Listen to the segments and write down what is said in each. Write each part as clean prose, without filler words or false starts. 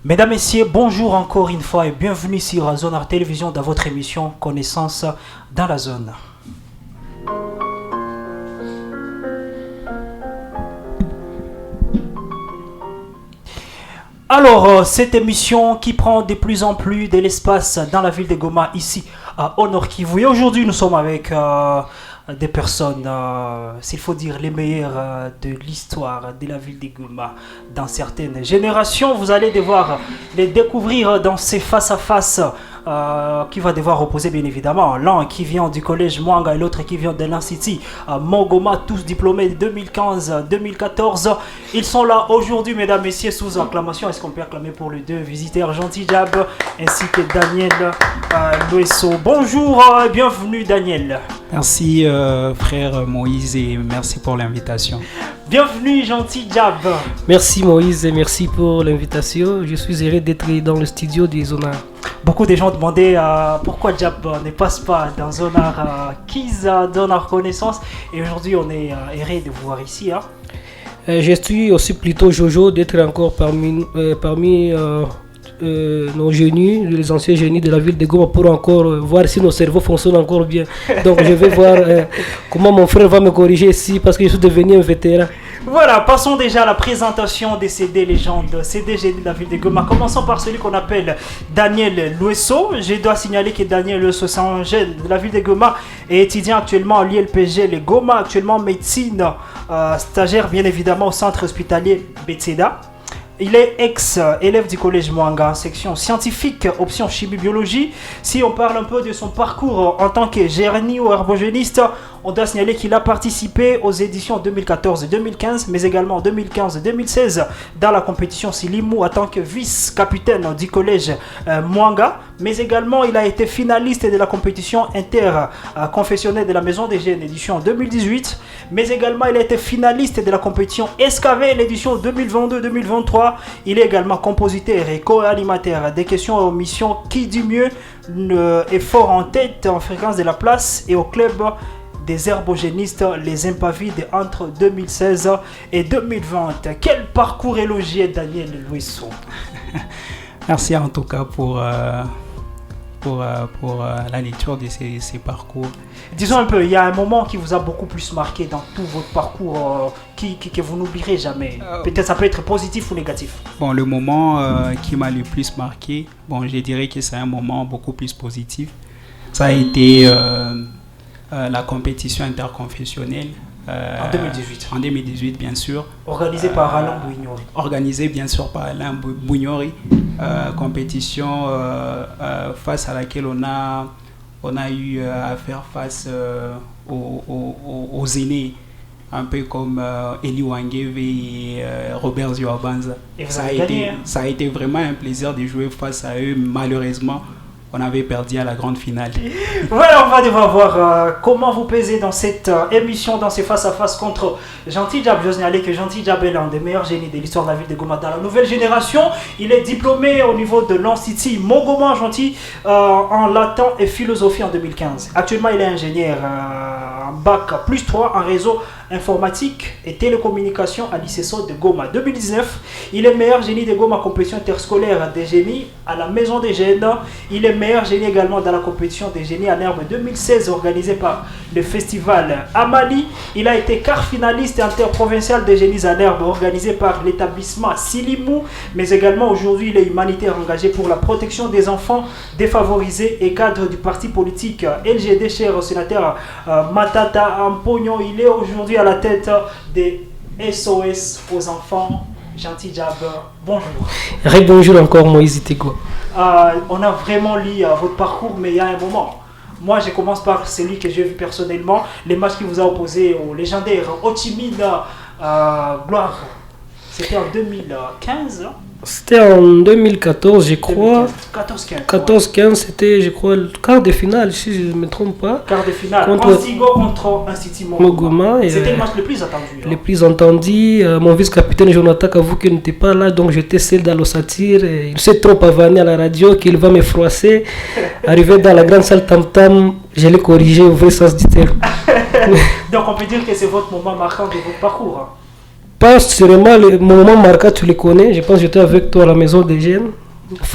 Mesdames, Messieurs, bonjour encore une fois et bienvenue sur Zone Art Télévision dans votre émission Connaissance dans la zone. Alors, cette émission qui prend de plus en plus de l'espace dans la ville de Goma, ici au Nord Kivu. Et aujourd'hui, nous sommes avec des personnes, s'il faut dire, les meilleures de l'histoire de la ville de Goma. Dans certaines générations, vous allez devoir les découvrir dans ces face-à-face qui va devoir opposer bien évidemment l'un qui vient du collège Mwanga et l'autre qui vient de l'Institut Mongoma, tous diplômés de 2015-2014. Ils sont là aujourd'hui, mesdames, messieurs, sous acclamation. Est-ce qu'on peut acclamer pour les deux visiteurs, Gentil Jab ainsi que Daniel Lueso. Bonjour et bienvenue Daniel. Merci frère Moïse et merci pour l'invitation. Bienvenue Gentil Jab. Merci Moïse et merci pour l'invitation. Je suis heureux d'être dans le studio des Zonar. Beaucoup de gens demandaient pourquoi Jab ne passe pas dans Zonar Kiz, Zonar Connaissance. Et aujourd'hui on est heureux de vous voir ici. Je suis aussi plutôt Jojo d'être encore parmi nos génies, les anciens génies de la ville de Goma, pour encore voir si nos cerveaux fonctionnent encore bien. Donc je vais voir comment mon frère va me corriger ici parce que je suis devenu un vétéran. Voilà, passons déjà à la présentation des CD légendes, CD génies de la ville de Goma. Commençons par celui qu'on appelle Daniel Lueso. Je dois signaler que Daniel Lueso, c'est un jeune de la ville de Goma et étudiant actuellement à l'ILPG, les Goma, actuellement médecine, stagiaire bien évidemment au centre hospitalier Betseda. Il est ex-élève du collège Mwanga, section scientifique, option chimie-biologie. Si on parle un peu de son parcours en tant que génie-herbogéniste, on doit signaler qu'il a participé aux éditions 2014-2015, mais également 2015-2016 dans la compétition Silimou en tant que vice-capitaine du collège Mwanga. Mais également, il a été finaliste de la compétition interconfessionnelle de la Maison des Jeunes, édition 2018. Mais également, il a été finaliste de la compétition SKV, l'édition 2022-2023. Il est également compositeur et co-animateur des questions et omissions Qui dit mieux est fort en tête en fréquence de la place et au club des herbogénistes, les Impavides entre 2016 et 2020. Quel parcours élogié, Daniel Lueso. Merci en tout cas pour la lecture de ces parcours. Disons un peu, il y a un moment qui vous a beaucoup plus marqué dans tout votre parcours que vous n'oublierez jamais. Peut-être ça peut être positif ou négatif. Bon, le moment qui m'a le plus marqué, je dirais que c'est un moment beaucoup plus positif. Ça a été la compétition interconfessionnelle. En 2018. En 2018, bien sûr. Organisée par Alain Bouignori. Organisée, bien sûr, par Alain Bouignori. Compétition face à laquelle on a eu à faire face aux aînés, un peu comme Eli Wangeve et Robert Zioabanza. Et vous avez gagné, ça a été vraiment un plaisir de jouer face à eux. Malheureusement, on avait perdu à la grande finale. Voilà, on va devoir voir comment vous pesez dans cette émission, dans ces face-à-face contre Gentil Jab. Je signale que Gentil Jab est l'un des meilleurs génies de l'histoire de la ville de Goma dans la nouvelle génération. Il est diplômé au niveau de l'Institut Mongoma Gentil en latin et philosophie en 2015. Actuellement, il est ingénieur en bac +3 en réseau informatique et télécommunication à l'ICESO de Goma. 2019, il est meilleur génie de Goma compétition interscolaire des génies à la Maison des Jeunes. Il est meilleur génie également dans la compétition des génies en herbe 2016 organisée par le festival Amali. Il a été quart finaliste interprovincial des génies en herbe organisé par l'établissement Silimou. Mais également aujourd'hui, il est humanitaire engagé pour la protection des enfants défavorisés et cadre du parti politique LGD, cher sénateur Matata Ampognon. Il est aujourd'hui à la tête des SOS aux enfants. Gentil Jab, bonjour. Bonjour encore Moïse Itego. On a vraiment lu votre parcours, mais il y a un moment. Moi, je commence par celui que j'ai vu personnellement, les matchs qui vous a opposé au légendaire Ho Chi Minh Gloire. C'était en 2015. C'était en 2014, je crois. 14-15. C'était, je crois, le quart de finale, si je ne me trompe pas. Quart de finale. Antigo contre Institut Mongoma. C'était le match le plus attendu. Le plus attendu. Mon vice-capitaine Jonathan Kavuki n'était pas là, donc j'étais seul dans l'ossature. Il s'est trop pavané à la radio qu'il va me froisser. Arrivé dans la grande salle tam-tam, je l'ai corrigé au vrai sens du terme. Donc on peut dire que c'est votre moment marquant de votre parcours. pense sûrement, mon moment marquant, tu le connais. Je pense que j'étais avec toi à la maison des jeunes.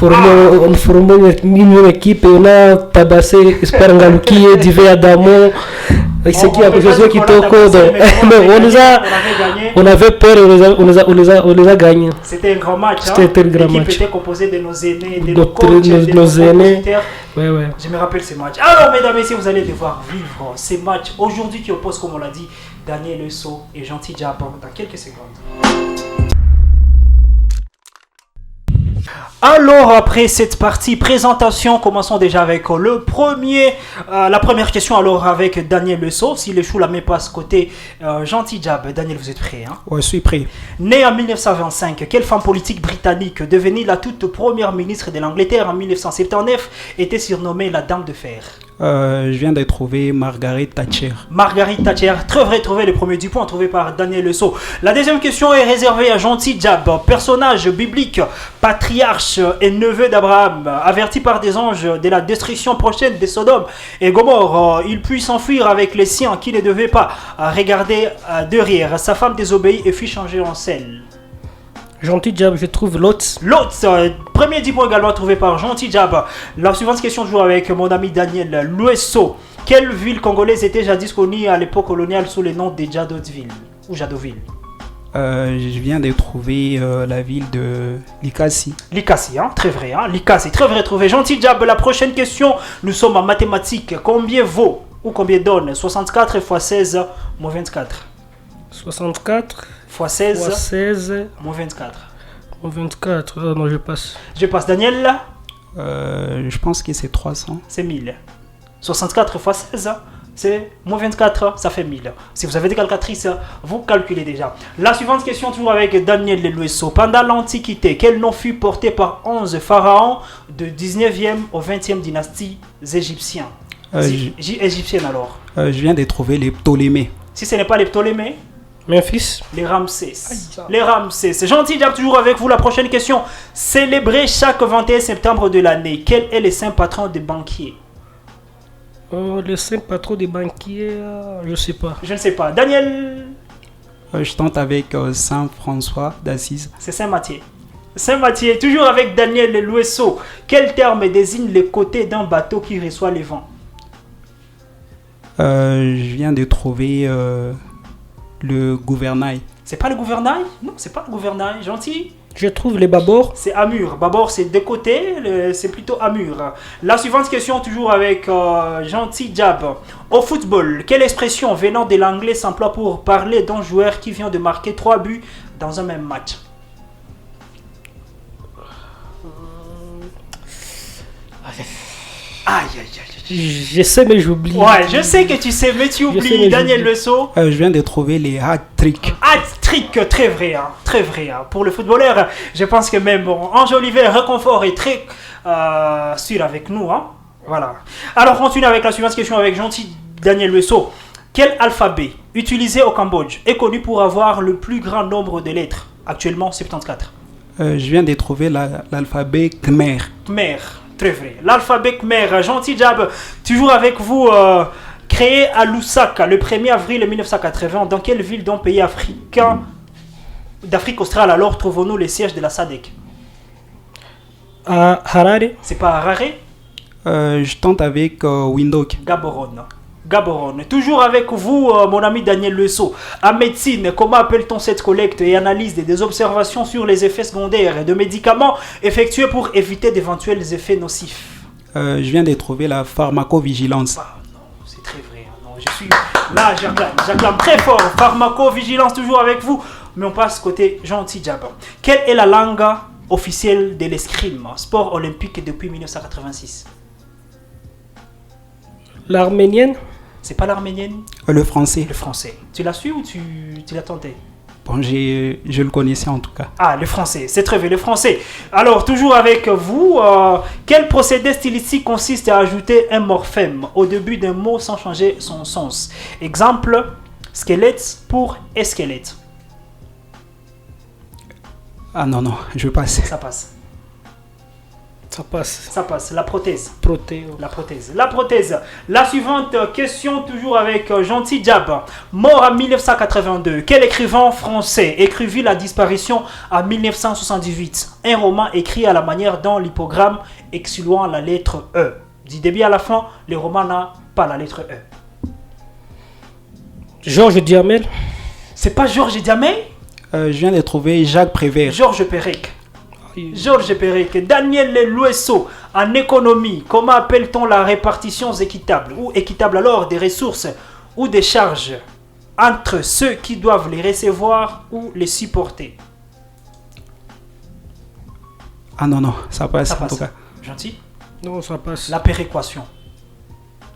On formait une équipe et on a tabassé Espoir Ngaluki, Divé Adamo, c'est qui a Josué Kitoko. On avait peur et on les a gagnés. C'était un grand match. C'était un grand match. L'équipe était composée de nos aînés, de nos aînés. Ouais. Je me rappelle ces matchs. Alors, mesdames et messieurs, vous allez devoir vivre ces matchs aujourd'hui qui opposent, comme on l'a dit, Daniel Lesso et Gentil Diab dans quelques secondes. Alors, après cette partie présentation, commençons déjà avec la première question. Alors, avec Daniel Lesso, s'il échoue, la main passe côté Gentil Diab. Daniel, vous êtes prêt, hein? Ouais, je suis prêt. Né en 1925, quelle femme politique britannique, devenue la toute première ministre de l'Angleterre en 1979, était surnommée la Dame de Fer? Je viens de trouver Margaret Thatcher. Margaret Thatcher, très vrai, trouvé le premier du point, trouvé par Daniel Lesso. La deuxième question est réservée à Gentil Diab, personnage biblique, patriarche et neveu d'Abraham, averti par des anges de la destruction prochaine de Sodome et Gomorrhe. Il put s'enfuir avec les siens qui ne devaient pas regarder derrière. Sa femme désobéit et fut changée en sel. Gentil Diab, je trouve Lotz. Lotz, premier 10 points également trouvé par Gentil Diab. La suivante question toujours avec mon ami Daniel Lesso. Quelle ville congolaise était jadis connue à l'époque coloniale sous le nom de Jadoville ou Jadoville? Je viens de trouver la ville de Likasi. Likasi, hein, très vrai, hein, Likasi, très vrai trouvé. Gentil Diab, la prochaine question, nous sommes en mathématiques. Combien vaut ou combien donne 64 x 16 moins 24? 64 x 16 x 16 moins 24. Moins 24, non, je passe. Je passe, Daniel. Je pense que c'est 300. C'est 1000. 64 x 16, c'est moins 24, ça fait 1000. Si vous avez des calculatrices, vous calculez déjà. La suivante question, toujours avec Daniel Lesso. Pendant l'Antiquité, quel nom fut porté par 11 pharaons de 19e au 20e dynastie égyptienne? Égyptienne alors. Je viens de trouver les Ptolémées. Si ce n'est pas les Ptolémées, Memphis. Les Ramsès. Les Ramsès. C'est Gentil Diab, toujours avec vous. La prochaine question. Célébré chaque 21 septembre de l'année, quel est le saint patron des banquiers? Le saint patron des banquiers, je ne sais pas. Je ne sais pas. Daniel? Je tente avec Saint François d'Assise. C'est Saint Matthieu. Saint Matthieu, toujours avec Daniel Lesso. Quel terme désigne les côtés d'un bateau qui reçoit les vents? Je viens de trouver le gouvernail. C'est pas le gouvernail? Non, c'est pas le gouvernail. Gentil? Je trouve les babords. C'est Amur. Babord, c'est de côté, c'est plutôt Amur. La suivante question, toujours avec Gentil Diab. Au football, quelle expression venant de l'anglais s'emploie pour parler d'un joueur qui vient de marquer 3 buts dans un même match? Aïe, aïe, aïe. Je sais, mais j'oublie. Ouais, je sais que tu sais, mais tu oublies. Daniel Lesso. Je viens de trouver les hat-tricks. Hat-trick, très vrai, hein, très vrai. Hein. Pour le footballeur, je pense que même Enjoliver, Réconfort est très sûr avec nous. Hein. Voilà. Alors, continue avec la suivante question avec Gentil Daniel Lesso. Quel alphabet utilisé au Cambodge est connu pour avoir le plus grand nombre de lettres? Actuellement, 74. Je viens de trouver l'alphabet Khmer. Khmer. Très vrai. L'alphabet Khmer. Gentil Diab, toujours avec vous. Créé à Lusaka le 1er avril 1980, dans quelle ville d'un pays africain d'Afrique australe alors trouvons-nous le siège de la SADC? À Harare. C'est pas Harare? Je tente avec Windhoek. Gaborone. Gaborone. Toujours avec vous, mon ami Daniel Lesso. En médecine, comment appelle-t-on cette collecte et analyse des observations sur les effets secondaires de médicaments effectués pour éviter d'éventuels effets nocifs? Je viens de trouver la pharmacovigilance. Ah non, c'est très vrai. Non, je suis là, j'acclame très fort. Pharmacovigilance, toujours avec vous. Mais on passe côté Gentil Diab. Quelle est la langue officielle de l'escrime, sport olympique depuis 1986? L'arménienne. C'est pas l'arménienne? Le français. Le français. Tu l'as su ou tu l'as tenté? Bon, je le connaissais en tout cas. Ah, le français, c'est très bien, le français. Alors, toujours avec vous, quel procédé stylistique consiste à ajouter un morphème au début d'un mot sans changer son sens? Exemple, squelette pour esquelette. Ah non, je passe. Ça passe. Ça passe. Ça passe. La prothèse. Protéo. La prothèse. La prothèse. La suivante question, toujours avec Gentil Diab. Mort en 1982. Quel écrivain français écrivit La disparition en 1978? Un roman écrit à la manière dont l'hypogramme excluant la lettre E. Du début à la fin, le roman n'a pas la lettre E. Georges Duhamel. C'est pas Georges Diamé? Je viens de trouver Jacques Prévert. Georges Perec. Georges Perec. Daniel Loesso. En économie, comment appelle-t-on la répartition équitable ou équitable alors des ressources ou des charges entre ceux qui doivent les recevoir ou les supporter? Ah non, ça passe, Ça en passe. tout cas. Gentil. Non, ça passe. La péréquation.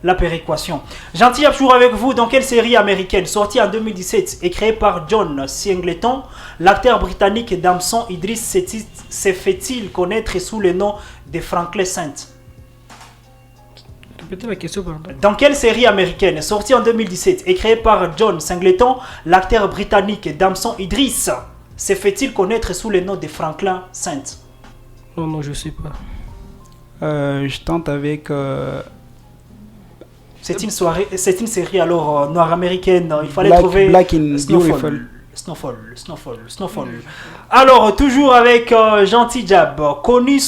La péréquation. Gentil, toujours avec vous. Dans quelle série américaine sortie en 2017 et créée par John Singleton, l'acteur britannique Damson Idris se fait-il connaître sous le nom de Franklin Saint? Répétez la question, pardon. Dans quelle série américaine sortie en 2017 et créée par John Singleton, l'acteur britannique Damson Idris se fait-il connaître sous le nom de Franklin Saint? Non, je sais pas. Je tente avec... C'est une série alors nord-américaine. Il fallait Black- trouver Black and Beautiful. Snowfall. Alors, toujours avec Gentil Diab, connu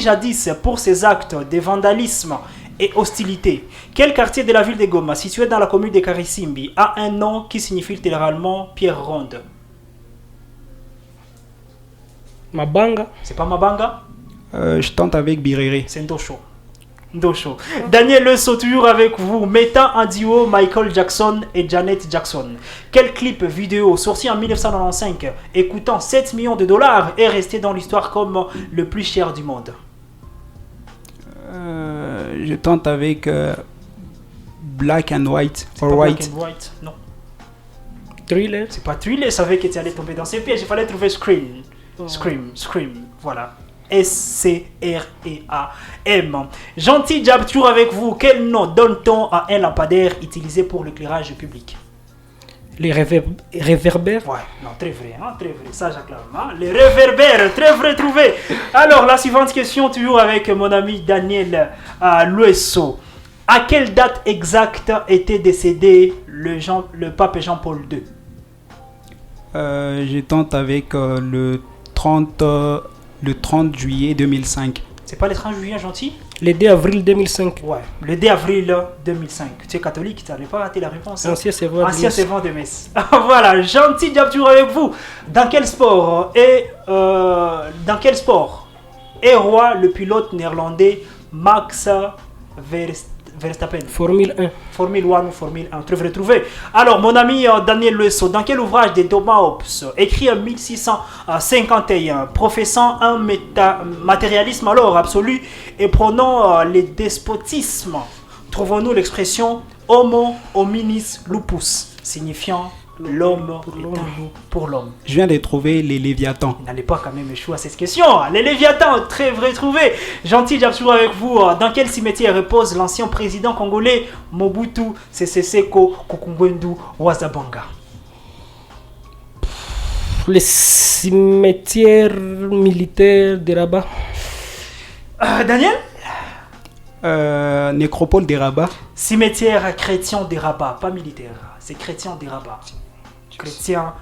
jadis pour ses actes de vandalisme et hostilité. Quel quartier de la ville de Goma, situé dans la commune de Karisimbi, a un nom qui signifie littéralement pierre ronde? Mabanga. C'est pas Mabanga? je tente avec Birere. C'est Ndosho. Daniel Leso, toujours avec vous, mettant en duo Michael Jackson et Janet Jackson. Quel clip vidéo sorti en 1995 et coûtant 7 millions de dollars est resté dans l'histoire comme le plus cher du monde? Je tente avec Black and White. C'est Or pas White. Black and White, non. Thriller. C'est pas Thriller, je savais que tu allais tomber dans ces pièges. Il fallait trouver Scream. Scream, voilà. S-C-R-E-A-M. Gentil Diab, toujours avec vous. Quel nom donne-t-on à un lampadaire utilisé pour l'éclairage public? Les réverbères. Ouais, non, très vrai, ça j'acclame. Hein? Les réverbères, très vrai trouvé. Alors, la suivante question, toujours avec mon ami Daniel Loesso. À quelle date exacte était décédé le pape Jean-Paul II? Je tente avec le 30 juillet 2005. C'est pas le 30 juillet, gentil? Le 2 avril 2005. Ouais, le 2 avril 2005. Tu es catholique, tu n'avais pas raté la réponse. Hein? Ancien serveur de Metz. Voilà, Gentil Diab, toujours avec vous. Dans quel sport est roi le pilote néerlandais Max Verstappen? Formule 1. Formule 1 ou Formule 1, très retrouvé. Alors, mon ami Daniel Leso, dans quel ouvrage de Thomas Hobbes, écrit en 1651, professant un matérialisme alors absolu et prônant le despotisme, trouvons-nous l'expression Homo hominis lupus, signifiant l'homme est un loup pour l'homme? Je viens de trouver les Léviathans. Il n'allait pas quand même échouer à cette question. Les Léviathans, très vrai trouvé. Gentil, j'ai toujours avec vous. Dans quel cimetière repose l'ancien président congolais Mobutu Sese Seko Kokungwendu Wazabanga? Le cimetière militaire de Rabat. Daniel? Nécropole des Rabat. Cimetière chrétien des Rabat, pas militaire. C'est chrétien des Rabat. Chrétien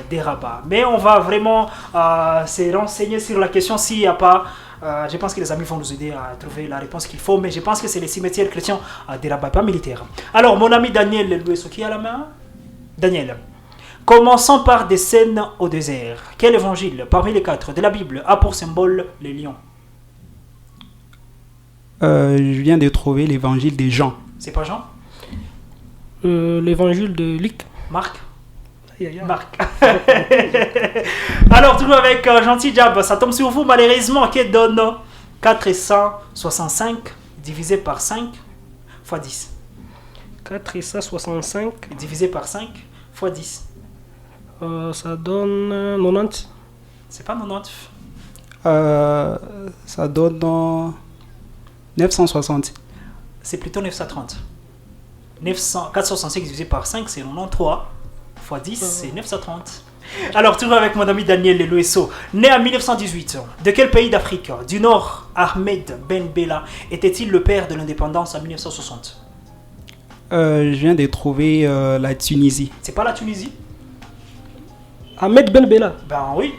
des Rabat. Mais on va vraiment se renseigner sur la question s'il n'y a pas. Je pense que les amis vont nous aider à trouver la réponse qu'il faut, mais je pense que c'est les cimetières chrétiens des Rabat, pas militaires. Alors, mon ami Daniel Louesso, qui a la main? Daniel. Commençons par des scènes au désert. Quel évangile, parmi les 4 de la Bible, a pour symbole les lions? Je viens de trouver l'évangile des Jean. C'est pas Jean? L'évangile de Luc. Marc? Marc. Alors, toujours avec Gentil Diab, ça tombe sur vous malheureusement. Qui donne 465 divisé par 5 fois 10? 465 divisé par 5 fois 10. Ça donne 90. C'est pas 90. Ça donne 960. C'est plutôt 930. 465 divisé par 5, c'est 93. Fois 10, c'est 930. Alors, toujours avec mon ami Daniel Lueso. Né en 1918, de quel pays d'Afrique du Nord Ahmed Ben Bella était-il le père de l'indépendance en 1960? Je viens de trouver la Tunisie. C'est pas la Tunisie? Ahmed Ben Bella. Ben oui.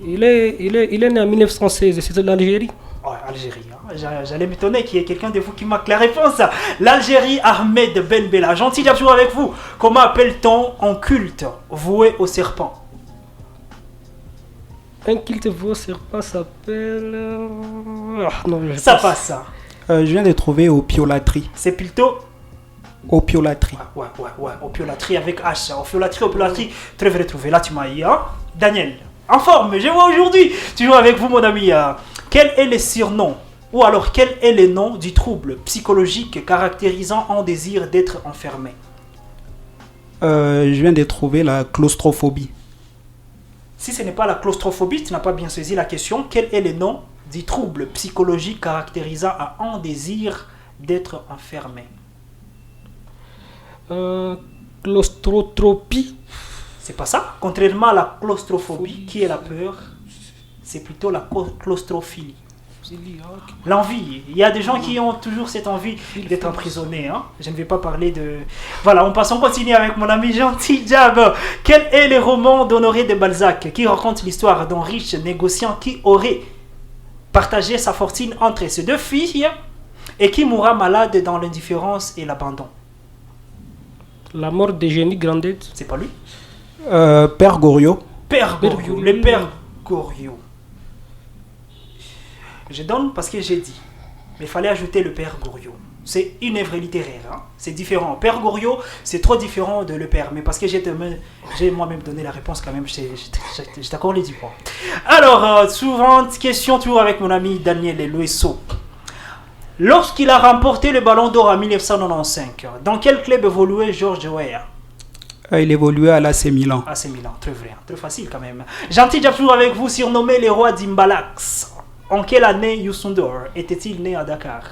Il est né en 1916, c'est de l'Algérie. Oh, Algérie. Hein. J'allais m'étonner qu'il y ait quelqu'un de vous qui marque la réponse. L'Algérie, Ahmed Ben Bella. Gentil d'être toujours avec vous. Comment appelle-t-on un culte voué au serpent? Un culte voué au serpent s'appelle... non, je Ça passe. passe, ça. Je viens de trouver opiolatrie. C'est plutôt... Opiolatrie. Ouais. Opiolatrie avec H. Opiolatrie. Très vrai trouvé. Là, tu m'as eu, hein. Daniel, en forme, je vois aujourd'hui. Toujours avec vous, mon ami. Quel est le surnom ou alors quel est le nom du trouble psychologique caractérisant un désir d'être enfermé? Je viens de trouver la claustrophobie. Si ce n'est pas la claustrophobie, tu n'as pas bien saisi la question. Quel est le nom du trouble psychologique caractérisant un désir d'être enfermé? Claustrotropie. C'est pas ça. Contrairement à la claustrophobie, qui est la peur, c'est plutôt la claustrophilie. L'envie. Il y a des gens qui ont toujours cette envie d'être emprisonnés. Hein. Je ne vais pas parler de... Voilà, on continue avec mon ami Gentil Jab. Quel est le roman d'Honoré de Balzac qui raconte l'histoire d'un riche négociant qui aurait partagé sa fortune entre ses deux filles et qui mourra malade dans l'indifférence et l'abandon? La mort d'Eugénie Grandet. C'est pas lui? Père Goriot. Père Goriot. Le Père Goriot. Je donne parce que j'ai dit. Mais il fallait ajouter le Père Goriot. C'est une œuvre littéraire. Hein? C'est différent. Père Goriot, c'est trop différent de le Père. Mais parce que j'ai moi-même donné la réponse quand même, je t'accorde les 10 points. Alors, suivante question, toujours avec mon ami Daniel Lueso. Lorsqu'il a remporté le Ballon d'Or en 1995, dans quel club évoluait George Weah? Il évoluait à l'AC Milan. AC Milan, très vrai. Très facile quand même. Gentil d'être toujours avec vous, surnommé les rois d'Imbalax. En quelle année Youssou N'Dour était-il né à Dakar?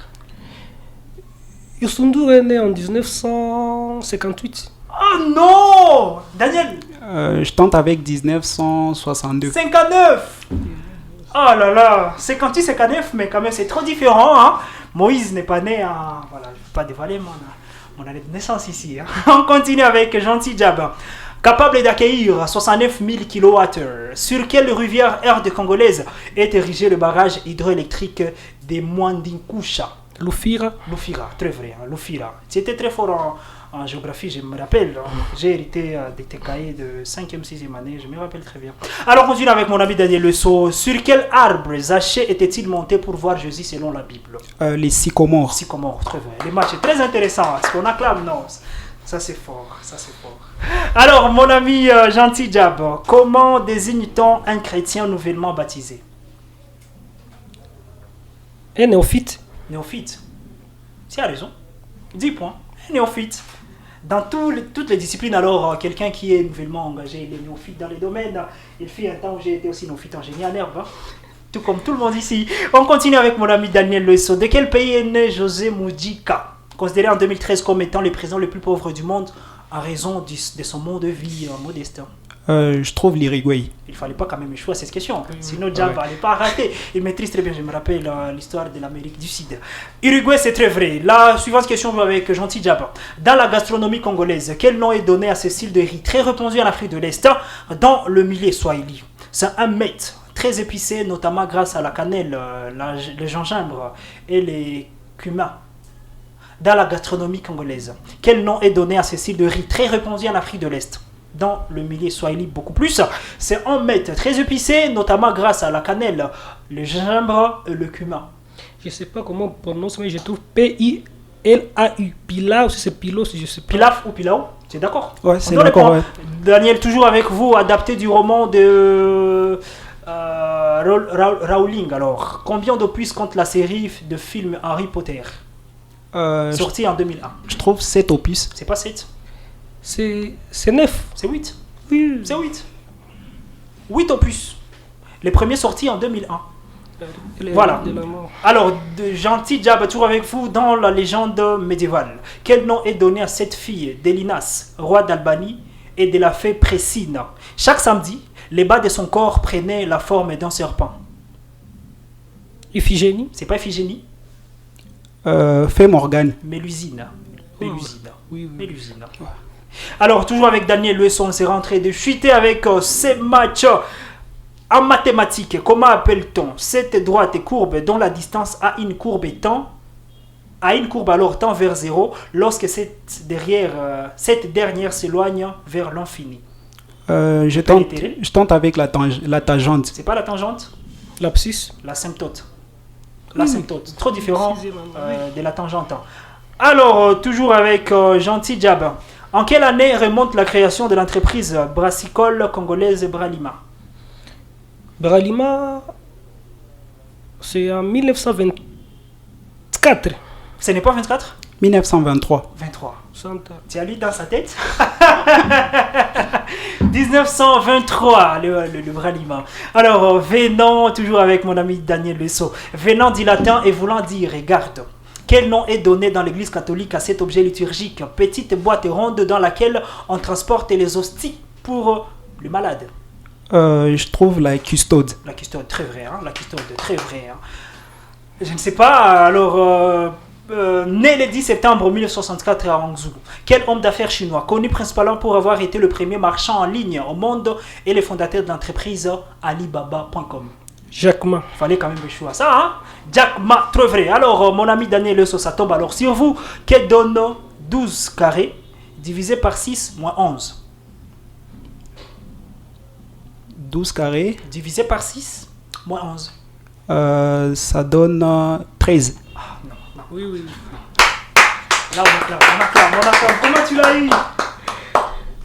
Youssou N'Dour est né en 1958. Oh non! Daniel! Je tente avec 1962. 59! Oh là là! 58, 59, mais quand même c'est trop différent. Hein? Moïse n'est pas né en... Voilà, je ne peux pas dévoiler mon année de naissance ici. Hein? On continue avec Gentil Jab. Capable d'accueillir 69 000 kW, sur quelle rivière Erde congolaise est érigé le barrage hydroélectrique des Mwandinkusha? Lufira. Lufira, très vrai, hein, Lufira. Tu étais très fort en géographie, je me rappelle. Hein. J'ai hérité de tes cahiers de 5e, 6e année, je me rappelle très bien. Alors, on continue avec mon ami Daniel Lesso. Sur quel arbre Zachée était-il monté pour voir Jésus selon la Bible? Les sycomores. Sycomore, très vrai. Les matchs, c'est très intéressant. Est-ce qu'on acclame? Non. Ça c'est fort, ça c'est fort. Alors mon ami Gentil Jab, comment désigne-t-on un chrétien nouvellement baptisé? Un néophyte. Néophyte. Tu as raison. 10 points. Un néophyte. Dans toutes les disciplines, alors, quelqu'un qui est nouvellement engagé, il est néophyte dans les domaines. Il fit un temps où j'ai été aussi néophyte en génie en herbe. Hein? Tout comme tout le monde ici. On continue avec mon ami Daniel Lesso. De quel pays est né José Mujica, considéré en 2013 comme étant le président le plus pauvre du monde en raison de son mode de vie modeste? Je trouve l'Uruguay. Il ne fallait pas quand même échouer à cette question. Sinon, Jab n'allait pas rater. Il maîtrise très bien, je me rappelle l'histoire de l'Amérique du Sud. Uruguay, c'est très vrai. La suivante question avec Gentil Jab. Dans la gastronomie congolaise, quel nom est donné à ce style de riz très répandu en Afrique de l'Est dans le milieu swahili? C'est un mets très épicé, notamment grâce à la cannelle, le gingembre et les cumin. Dans la gastronomie congolaise, quel nom est donné à ce style de riz très répandu en Afrique de l'Est? Dans le milieu swahili, beaucoup plus. C'est un mets très épicé, notamment grâce à la cannelle, le gingembre et le cumin. Je ne sais pas comment on prononce, mais je trouve P-I-L-A-U. Pilaf, si c'est Pilos, je sais pas. Pilaf ou Pilao, c'est d'accord? Ouais, c'est d'accord. Ouais. Daniel, toujours avec vous, adapté du roman de Rowling. Alors, combien d'opus compte la série de films Harry Potter? Sorti en 2001. Je trouve 7 opus. C'est pas 7. C'est 9. C'est 8. Oui. C'est 8. 8 opus. Les premiers sortis en 2001. Voilà. Alors, Gentil Jab, toujours avec vous dans la légende médiévale. Quel nom est donné à cette fille d'Elinas, roi d'Albanie, et de la fée Précine. Chaque samedi, les bas de son corps prenaient la forme d'un serpent. Iphigénie. C'est pas Iphigénie, Fée Morgane. Mélusine. Mélusine. Oui. Mélusine. Alors, toujours avec Daniel Luesson, on s'est rentré de chuter avec ces matchs en mathématiques. Comment appelle-t-on cette droite courbe dont la distance à une courbe alors tend vers 0 lorsque cette dernière s'éloigne vers l'infini? Je tente avec la tangente. C'est pas la tangente? L'abscisse. L'asymptote. L'asymptote. Trop différent de la tangente. Alors, toujours avec Gentil Jab. En quelle année remonte la création de l'entreprise brassicole congolaise Bralima? Bralima, c'est en 1924. Ce n'est pas 24? 1923. 23. Santa. Tu as lu dans sa tête? 1923, le Bralima. Alors, venant, toujours avec mon ami Daniel Luesson, venant du latin et voulant dire regarde. Quel nom est donné dans l'église catholique à cet objet liturgique? Petite boîte ronde dans laquelle on transporte les hosties pour le malade. Je trouve la custode. La custode, très vrai. La custode, très vrai. Je ne sais pas, alors... né le 10 septembre 1964 à Hangzhou. Quel homme d'affaires chinois, connu principalement pour avoir été le premier marchand en ligne au monde et le fondateur de l'entreprise Alibaba.com? Jack Ma. Fallait quand même échouer à ça, Jack Ma, très vrai. Alors, mon ami Daniel Luesson, ça tombe alors sur vous. Que donne 12 carrés divisé par 6 moins 11? 12 carrés. Divisé par 6 moins 11. Ça donne 13. Ah, non. Oui. Là, on acclame. Comment tu l'as eu?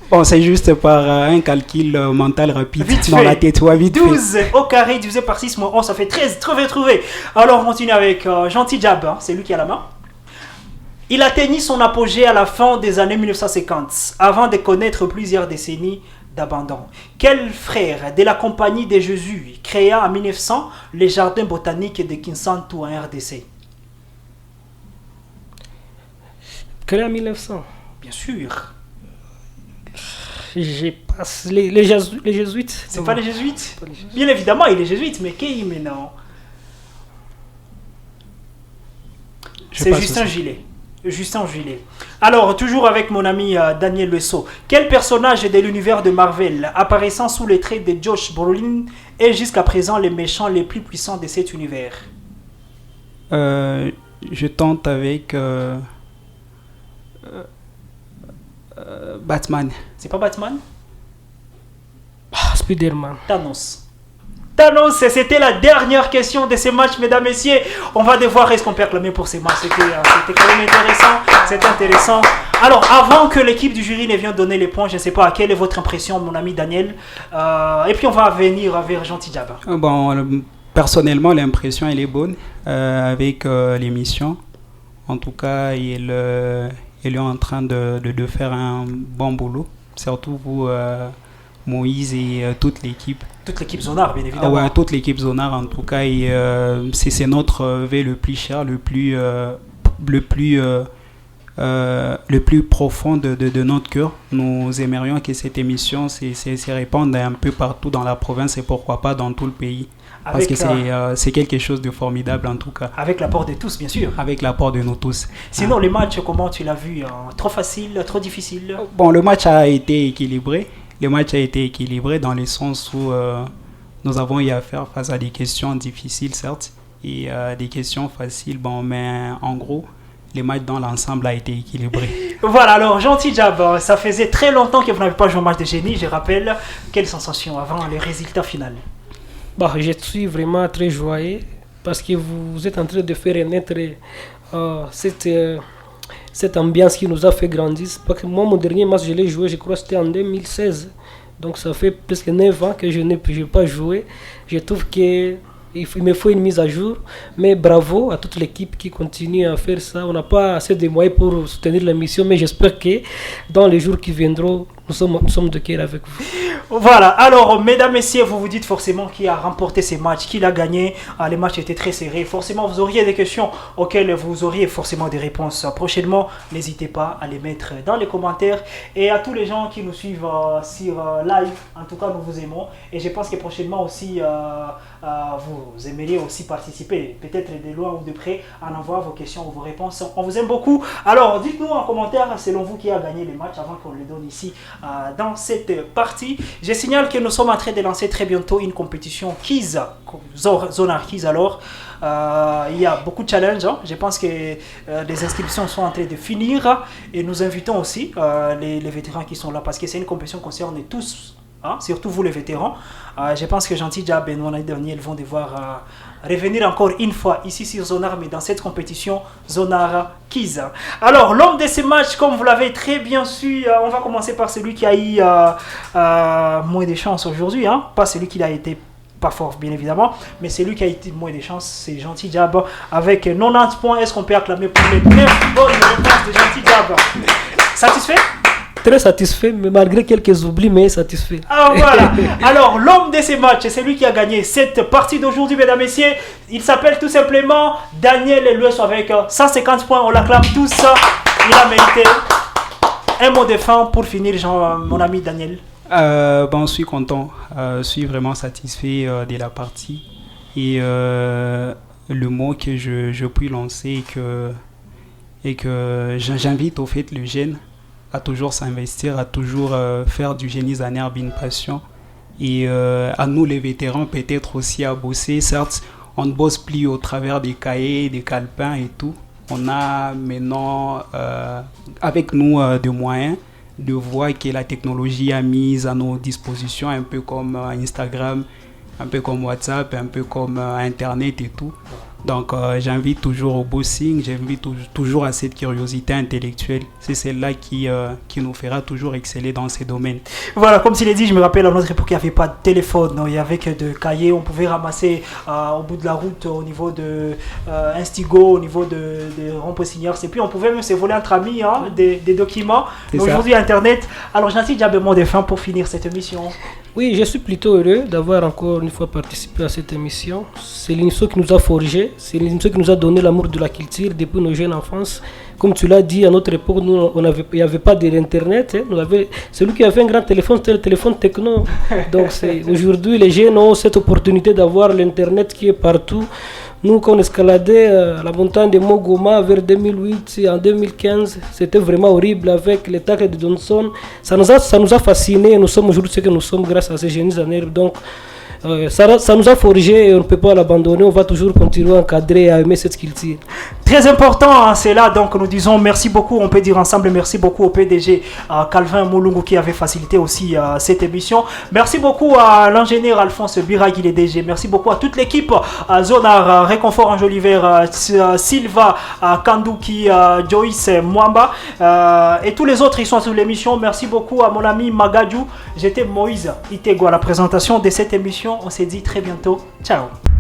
Bon, c'est juste par un calcul mental rapide Vite dans fait. la tête. 12 au carré divisé par 6 moins 11, ça fait 13. Trouvé. Alors, on continue avec Gentil Jab, c'est lui qui a la main. Il atteignit son apogée à la fin des années 1950, avant de connaître plusieurs décennies d'abandon. Quel frère de la Compagnie des Jésuites créa en 1900 les jardins botaniques de Kinsantu en RDC? Créé en 1900. Bien sûr. J'ai passé les jésuites. C'est pas les jésuites? Bien évidemment, il est jésuite, mais qui maintenant? C'est Justin Gillet. Justin Gillet. Alors, toujours avec mon ami Daniel Luesson. Quel personnage de l'univers de Marvel, apparaissant sous les traits de Josh Brolin, est jusqu'à présent le méchant le plus puissant de cet univers? Je tente avec Batman. C'est pas Batman? Spider-Man. Thanos, c'était la dernière question de ces matchs, mesdames, messieurs. On va devoir, est-ce qu'on peut acclamer pour ces matchs? C'était quand même intéressant. C'était intéressant. Alors, avant que l'équipe du jury ne vienne donner les points, je ne sais pas, quelle est votre impression, mon ami Daniel? Et puis, on va venir vers Gentil Jab. Bon, personnellement, l'impression, elle est bonne avec l'émission. En tout cas, il est en train de faire un bon boulot. Surtout vous, Moïse et toute l'équipe. Toute l'équipe Zonard, bien évidemment. Ouais, toute l'équipe Zonard, en tout cas. Et, c'est notre V le plus cher, le plus profond de notre cœur. Nous aimerions que cette émission se répande un peu partout dans la province et pourquoi pas dans tout le pays. Parce que c'est quelque chose de formidable en tout cas. Avec l'apport de tous, bien sûr. Avec l'apport de nous tous. Sinon, les matchs, comment tu l'as vu? Trop facile, trop difficile? Bon, le match a été équilibré. Le match a été équilibré dans le sens où nous avons eu à faire face à des questions difficiles, certes, et des questions faciles. Bon, mais en gros, le match dans l'ensemble a été équilibré. Voilà, alors, Gentil Jab, ça faisait très longtemps que vous n'avez pas joué au match de génie. Je rappelle, quelle sensation avant les résultats finaux? Je suis vraiment très joyeux parce que vous êtes en train de faire naître cette ambiance qui nous a fait grandir. Parce que moi, mon dernier match, je l'ai joué, je crois que c'était en 2016. Donc ça fait presque 9 ans que je n'ai pas joué. Je trouve qu'il me faut une mise à jour. Mais bravo à toute l'équipe qui continue à faire ça. On n'a pas assez de moyens pour soutenir la mission, mais j'espère que dans les jours qui viendront, nous sommes de cœur avec vous. Voilà, alors mesdames, messieurs, vous vous dites forcément qui a remporté ces matchs, qui l'a gagné. Les matchs étaient très serrés. Forcément, vous auriez des questions auxquelles vous auriez forcément des réponses prochainement. N'hésitez pas à les mettre dans les commentaires. Et à tous les gens qui nous suivent sur live, en tout cas, nous vous aimons. Et je pense que prochainement aussi, vous aimeriez aussi participer, peut-être de loin ou de près, en envoyer vos questions ou vos réponses. On vous aime beaucoup. Alors, dites-nous en commentaire, selon vous, qui a gagné les matchs avant qu'on les donne ici dans cette partie. Je signale que nous sommes en train de lancer très bientôt une compétition Kiz, Zonar Kiz alors. Il y a beaucoup de challenges. Hein. Je pense que les inscriptions sont en train de finir et nous invitons aussi les vétérans qui sont là parce que c'est une compétition qui concerne tous. Hein, surtout vous les vétérans. Je pense que Gentil Diab et Benoît Daniel vont devoir revenir encore une fois ici sur Zonar, mais dans cette compétition Zonar Kiz. Alors l'homme de ces matchs, comme vous l'avez très bien su, on va commencer par celui qui a eu moins de chance aujourd'hui, hein, pas celui qui a été pas fort bien évidemment, mais celui qui a été moins de chance, c'est Gentil Diab avec 90 points. Est-ce qu'on peut acclamer pour les 9 bonnes réponses de Gentil Diab? Satisfait? Très satisfait, mais malgré quelques oublis, mais satisfait. Ah voilà. Alors l'homme de ces matchs, c'est lui qui a gagné cette partie d'aujourd'hui, mesdames et messieurs. Il s'appelle tout simplement Daniel Lueso avec 150 points. On l'acclame tous. Il a mérité. Un mot de fin pour finir, mon ami Daniel. Je suis content. Je suis vraiment satisfait de la partie. Et le mot que je puis lancer et que j'invite au fait le jeune à toujours s'investir, à toujours faire du génie en herbe une passion. Et à nous les vétérans peut-être aussi à bosser. Certes, on ne bosse plus au travers des cahiers, des calepins et tout. On a maintenant avec nous des moyens de voir que la technologie a mis à nos dispositions, un peu comme Instagram, un peu comme WhatsApp, un peu comme Internet et tout. Donc j'invite toujours au bossing, j'invite toujours à cette curiosité intellectuelle. C'est celle-là qui nous fera toujours exceller dans ces domaines. Voilà, comme s'il est dit, je me rappelle à notre époque, il n'y avait pas de téléphone, non, il n'y avait que de cahiers. On pouvait ramasser au bout de la route, au niveau de Instigo, au niveau de Rond-Point-Signars. Et puis on pouvait même se voler entre amis hein, des documents. Aujourd'hui, Internet. Alors, Gentil Diab, mot de fin pour finir cette émission. Oui, je suis plutôt heureux d'avoir encore une fois participé à cette émission. C'est l'émission qui nous a forgé, c'est l'émission qui nous a donné l'amour de la culture depuis nos jeunes enfance. Comme tu l'as dit, à notre époque, il n'y avait pas d'Internet. Hein. Celui qui avait un grand téléphone, c'était le téléphone techno. Donc aujourd'hui, les jeunes ont cette opportunité d'avoir l'Internet qui est partout. Nous, quand on escaladait la montagne de Mogoma vers 2008, en 2015, c'était vraiment horrible avec les tacles de Johnson. Ça nous a fascinés. Nous sommes aujourd'hui ce que nous sommes grâce à ces génies en herbe. Donc, ça nous a forgé et on ne peut pas l'abandonner. On va toujours continuer à encadrer et à aimer cette culture. Très important, hein, c'est là donc nous disons merci beaucoup. On peut dire ensemble merci beaucoup au PDG Calvin Moulungu qui avait facilité aussi cette émission. Merci beaucoup à l'ingénieur Alphonse Biragui, les DG. Merci beaucoup à toute l'équipe Zonar, Réconfort Anjoliver, Silva, Kanduki, Joyce Mwamba et tous les autres qui sont sur l'émission. Merci beaucoup à mon ami Magadou. J'étais Moïse Itego à la présentation de cette émission. On s'est dit très bientôt. Ciao.